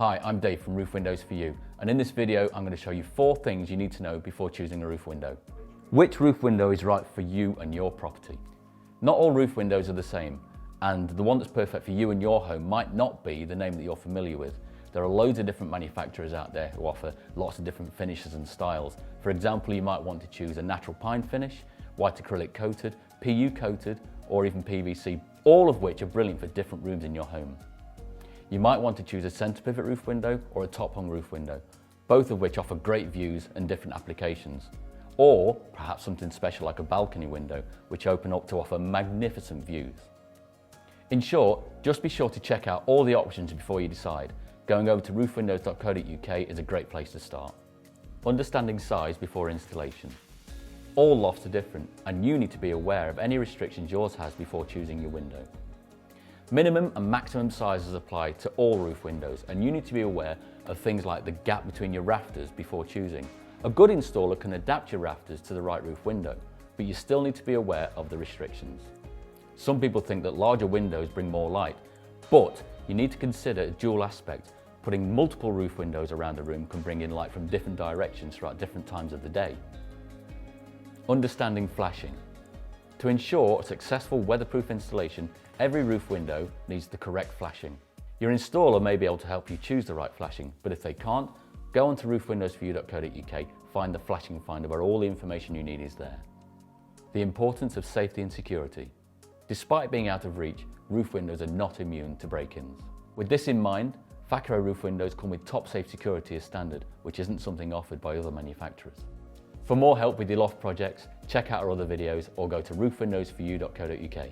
Hi, I'm Dave from Roof Windows For You, and in this video I'm going to show you 4 things you need to know before choosing a roof window. Which roof window is right for you and your property? Not all roof windows are the same, and the one that's perfect for you and your home might not be the name that you're familiar with. There are loads of different manufacturers out there who offer lots of different finishes and styles. For example, you might want to choose a natural pine finish, white acrylic coated, PU coated, or even PVC, all of which are brilliant for different rooms in your home. You might want to choose a centre pivot roof window or a top hung roof window, both of which offer great views and different applications. Or perhaps something special like a balcony window, which open up to offer magnificent views. In short, just be sure to check out all the options before you decide. Going over to roofwindows.co.uk is a great place to start. Understanding size before installation. All lofts are different, and you need to be aware of any restrictions yours has before choosing your window. Minimum and maximum sizes apply to all roof windows, and you need to be aware of things like the gap between your rafters before choosing. A good installer can adapt your rafters to the right roof window, but you still need to be aware of the restrictions. Some people think that larger windows bring more light, but you need to consider a dual aspect. Putting multiple roof windows around the room can bring in light from different directions throughout different times of the day. Understanding flashing. To ensure a successful weatherproof installation, every roof window needs the correct flashing. Your installer may be able to help you choose the right flashing, but if they can't, go on to roofwindowsforyou.co.uk, find the flashing finder where all the information you need is there. The importance of safety and security. Despite being out of reach, roof windows are not immune to break-ins. With this in mind, Facro roof windows come with top safe security as standard, which isn't something offered by other manufacturers. For more help with your loft projects, check out our other videos or go to roofwindowsforyou.co.uk.